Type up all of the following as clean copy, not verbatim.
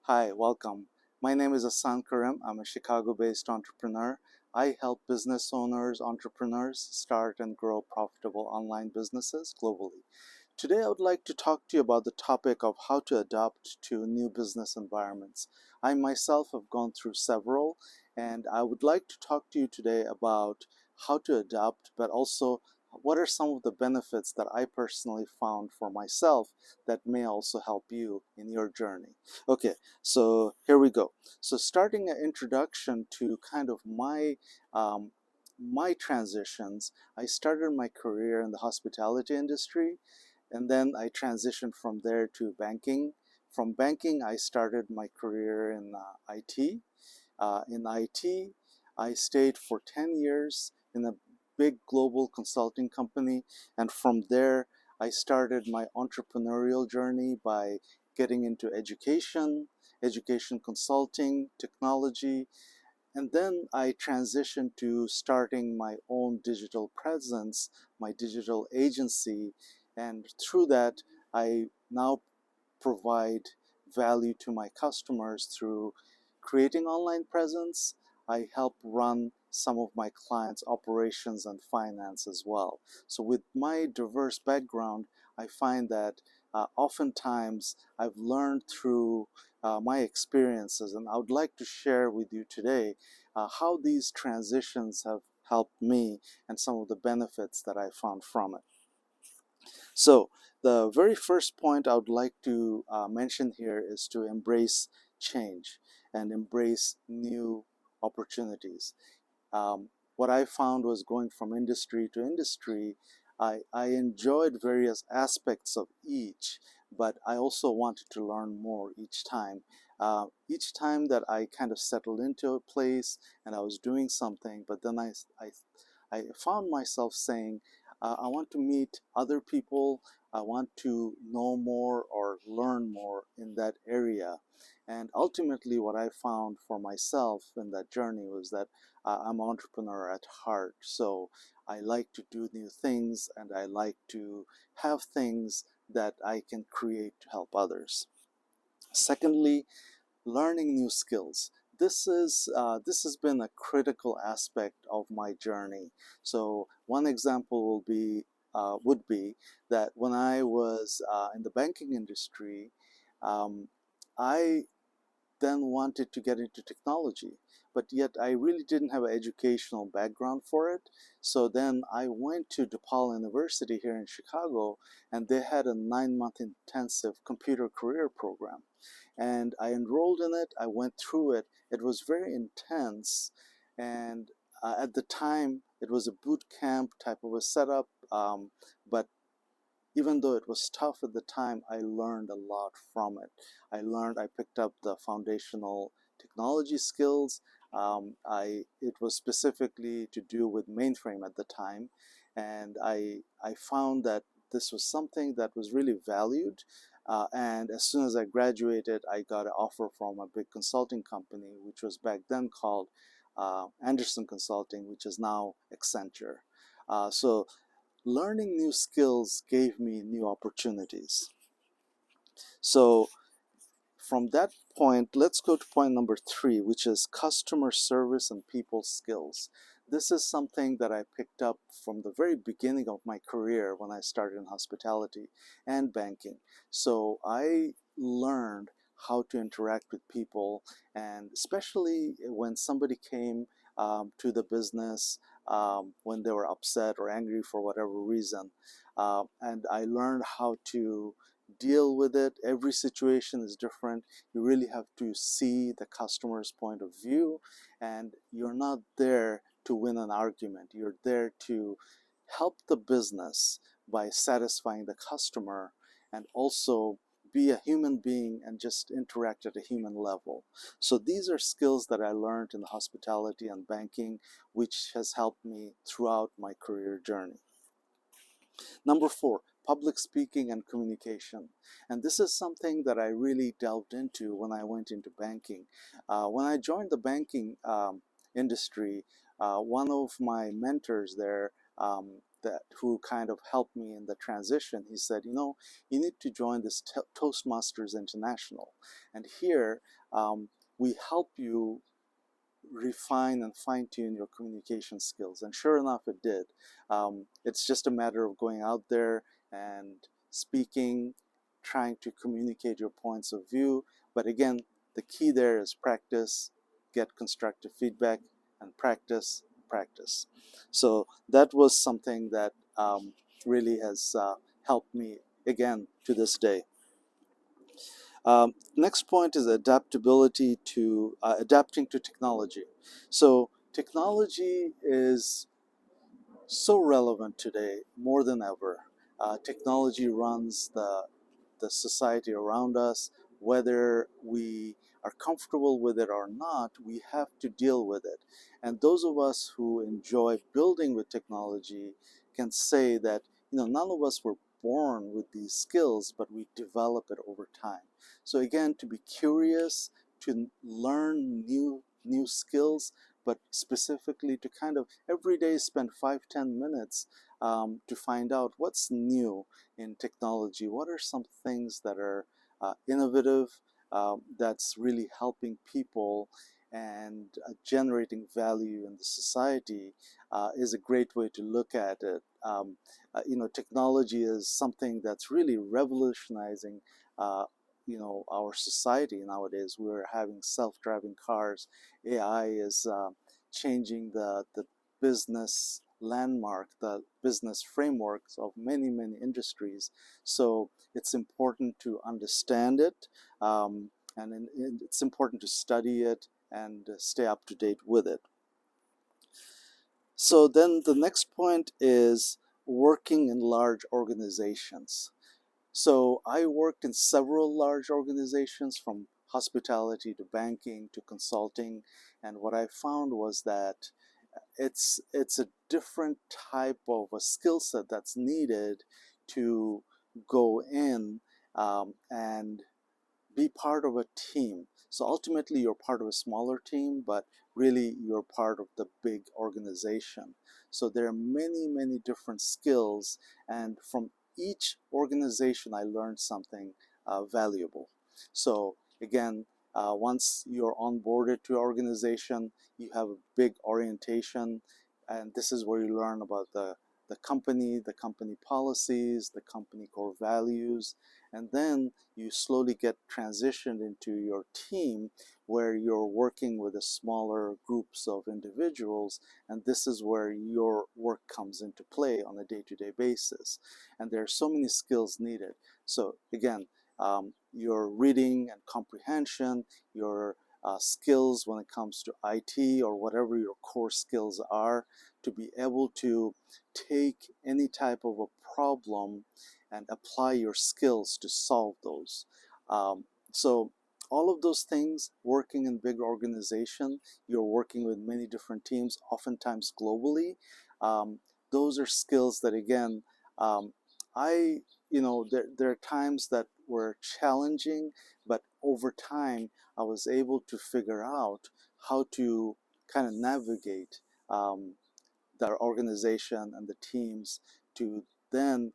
Hi, welcome. My name is Hassan Karim. I'm a Chicago-based entrepreneur. I help business owners, entrepreneurs start and grow profitable online businesses globally. Today, I would like to talk to you about the topic of how to adapt to new business environments. I myself have gone through several, and I would like to talk to you today about how to adapt, but also what are some of the benefits that I personally found for myself that may also help you in your journey. Okay, so here we go. So starting an introduction to kind of um, my transitions, I started my career in the hospitality industry, and then I transitioned from there to banking. From banking, I started my career in IT. In IT, I stayed for 10 years in a big global consulting company, and from there, I started my entrepreneurial journey by getting into education consulting, technology, and then I transitioned to starting my own digital presence, my digital agency, and through that, I now provide value to my customers through creating online presence. I help run some of my clients' operations and finance as well. So, with my diverse background, I find that oftentimes I've learned through my experiences, and I would like to share with you today how these transitions have helped me and some of the benefits that I found from it. So, the very first point I would like to mention here is to embrace change and embrace new opportunities. What I found was going from industry to industry, I enjoyed various aspects of each, but I also wanted to learn more each time. Each time that I kind of settled into a place and I was doing something, but then I found myself saying, I want to meet other people, I want to know more or learn more in that area. And ultimately, what I found for myself in that journey was that I'm an entrepreneur at heart, so I like to do new things and I like to have things that I can create to help others. Secondly, learning new skills. This has been a critical aspect of my journey. So one example would be that when I was in the banking industry, um, I then wanted to get into technology, but yet I really didn't have an educational background for it. So then I went to DePaul University here in Chicago, and they had a 9-month intensive computer career program. And I enrolled in it, I went through it. It was very intense, and at the time, it was a boot camp type of a setup, but even though it was tough at the time, I learned a lot from it. I picked up the foundational technology skills. It was specifically to do with mainframe at the time, and I found that this was something that was really valued. And as soon as I graduated, I got an offer from a big consulting company, which was back then called Anderson Consulting, which is now Accenture. So learning new skills gave me new opportunities. So from that point, let's go to point number three, which is customer service and people skills. This is something that I picked up from the very beginning of my career when I started in hospitality and banking. So I learned how to interact with people, and especially when somebody came to the business when they were upset or angry for whatever reason. And I learned how to deal with it. Every situation is different. You really have to see the customer's point of view, and you're not there to win an argument. You're there to help the business by satisfying the customer, and also be a human being and just interact at a human level. So these are skills that I learned in the hospitality and banking, which has helped me throughout my career journey. Number four, public speaking and communication. And this is something that I really delved into when I went into banking. When I joined the banking industry, one of my mentors there who kind of helped me in the transition. He said, you need to join this Toastmasters International, and here we help you refine and fine-tune your communication skills. And sure enough, it did. It's just a matter of going out there and speaking, trying to communicate your points of view. But again, the key there is practice, get constructive feedback, and practice. So that was something that really has helped me again to this day. Next point is adapting to technology. So technology is so relevant today, more than ever. Technology runs the society around us. Whether we are comfortable with it or not, we have to deal with it. And those of us who enjoy building with technology can say that none of us were born with these skills, but we develop it over time. So again, to be curious, to learn new skills, but specifically to kind of every day spend 5-10 minutes to find out what's new in technology. What are some things that are innovative, that's really helping people and generating value in the society is a great way to look at it. Technology is something that's really revolutionizing our society nowadays. We're having self-driving cars. AI is changing the business landmark, the business frameworks of many industries. So it's important to understand it, and it's important to study it and stay up to date with it. So then the next point is working in large organizations. So I worked in several large organizations, from hospitality to banking to consulting, and what I found was that it's a different type of a skill set that's needed to go in and be part of a team. So ultimately you're part of a smaller team, but really you're part of the big organization. So there are many different skills, and from each organization I learned something valuable. So again, once you're onboarded to an organization, you have a big orientation, and this is where you learn about the company policies, the company core values, and then you slowly get transitioned into your team, where you're working with a smaller groups of individuals, and this is where your work comes into play on a day-to-day basis. And there are so many skills needed. So again, your reading and comprehension, your skills when it comes to IT or whatever your core skills are, to be able to take any type of a problem and apply your skills to solve those. So all of those things, working in big organization, you're working with many different teams, oftentimes globally. Those are skills that, again, there are times that were challenging, but over time I was able to figure out how to kind of navigate the organization and the teams to then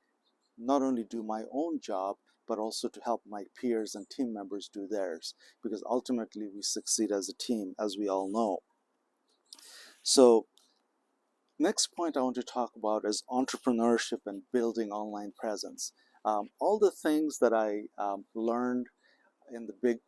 not only do my own job, but also to help my peers and team members do theirs, because ultimately we succeed as a team, as we all know. So next point I want to talk about is entrepreneurship and building online presence. All the things that I learned in the big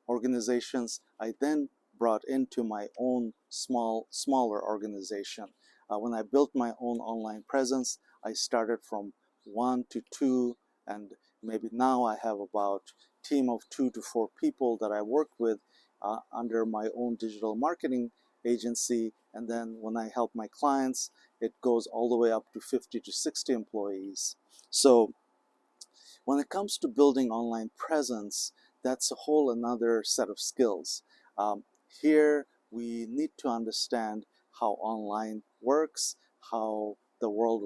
organizations, I then brought into my own smaller organization. When I built my own online presence, I started from 1 to 2, and maybe now I have about a team of 2 to 4 people that I work with under my own digital marketing agency. And then when I help my clients, it goes all the way up to 50 to 60 employees. So when it comes to building online presence, that's a whole another set of skills. Here we need to understand how online works, how the World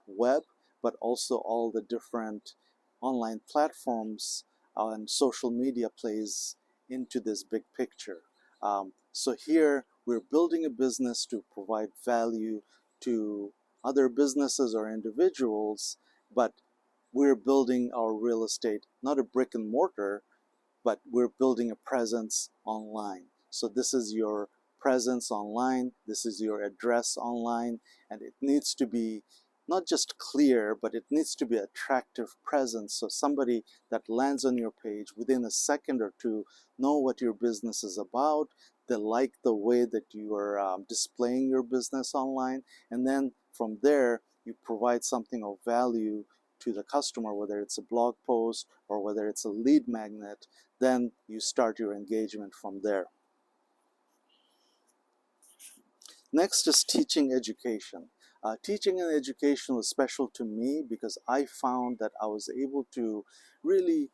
Web, but also all the different online platforms and social media plays into this big picture. So here we're building a business to provide value to other businesses or individuals, but we're building our real estate, not a brick and mortar, but we're building a presence online. So this is your presence online, this is your address online, and it needs to be not just clear, but it needs to be attractive presence. So somebody that lands on your page within a second or two know what your business is about. They like the way that you are displaying your business online, and then from there you provide something of value to the customer, whether it's a blog post or whether it's a lead magnet. Then you start your engagement from there. Next is teaching education. Teaching and education was special to me because I found that I was able to really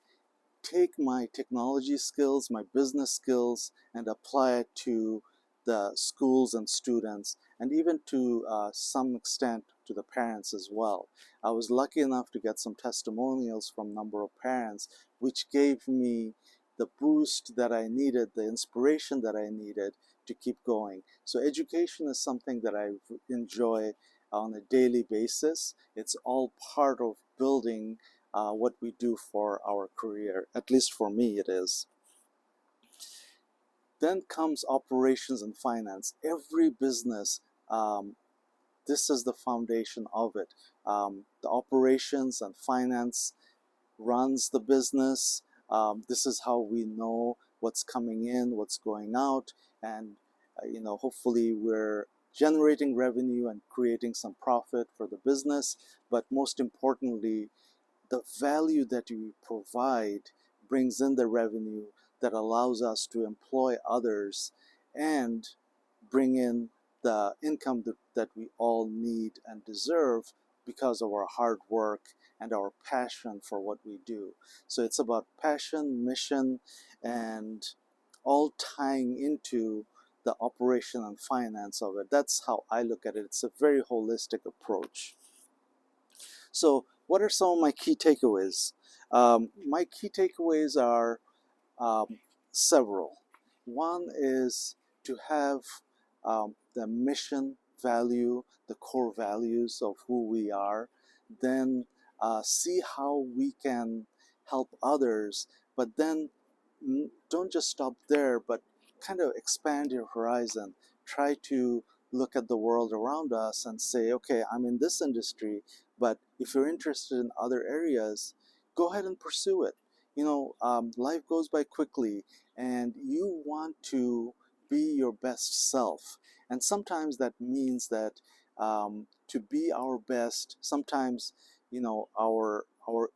take my technology skills, my business skills, and apply it to the schools and students, and even to some extent to the parents as well. I was lucky enough to get some testimonials from a number of parents, which gave me the boost that I needed, the inspiration that I needed to keep going. So education is something that I enjoy on a daily basis. It's all part of building what we do for our career. At least for me it is. Then comes operations and finance. Every business, this is the foundation of it. The operations and finance runs the business. This is how we know what's coming in, what's going out, and hopefully we're generating revenue and creating some profit for the business. But most importantly, the value that you provide brings in the revenue that allows us to employ others and bring in the income that we all need and deserve because of our hard work and our passion for what we do. So it's about passion, mission, and all tying into the operation and finance of it. That's how I look at it. It's a very holistic approach. So what are some of my key takeaways? My key takeaways are several. One is to have the mission, value, the core values of who we are, then see how we can help others, but then don't just stop there, but kind of expand your horizon. Try to look at the world around us and say, okay, I'm in this industry, but if you're interested in other areas, go ahead and pursue it. Life goes by quickly, and you want to be your best self. And sometimes that means that to be our best, sometimes our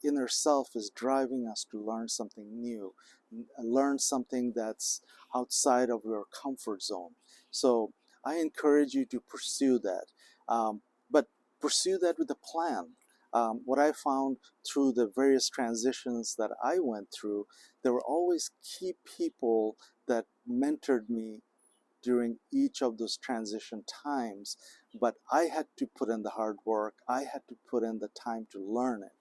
inner self is driving us to learn something new, learn something that's outside of your comfort zone. So I encourage you to pursue that, but pursue that with a plan. What I found through the various transitions that I went through, there were always key people that mentored me during each of those transition times, but I had to put in the hard work. I had to put in the time to learn it.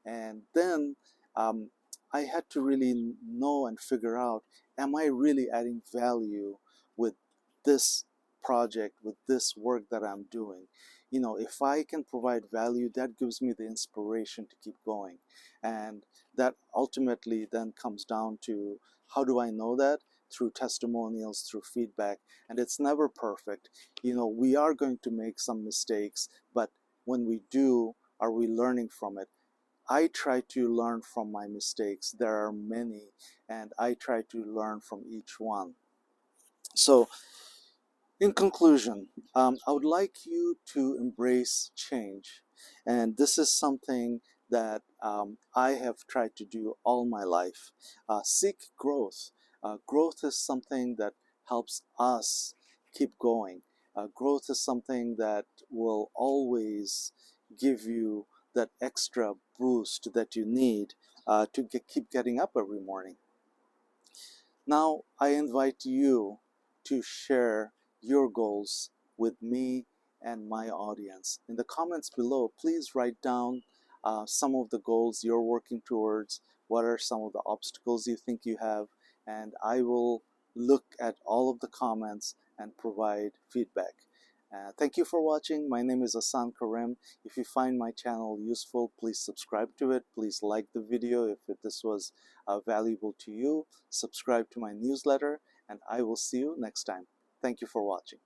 And then I had to really know and figure out, am I really adding value with this project, with this work that I'm doing? If I can provide value, that gives me the inspiration to keep going. And that ultimately then comes down to, how do I know that? Through testimonials, through feedback. And it's never perfect. We are going to make some mistakes, but when we do, are we learning from it? I try to learn from my mistakes. There are many, and I try to learn from each one. So, in conclusion, I would like you to embrace change. And this is something that I have tried to do all my life. Seek growth. Growth is something that helps us keep going. Growth is something that will always give you that extra boost that you need to keep getting up every morning. Now, I invite you to share your goals with me and my audience. In the comments below, please write down some of the goals you're working towards. What are some of the obstacles you think you have? And I will look at all of the comments and provide feedback. Thank you for watching. My name is Hassan Karim. If you find my channel useful, please subscribe to it. Please like the video if this was valuable to you. Subscribe to my newsletter, and I will see you next time. Thank you for watching.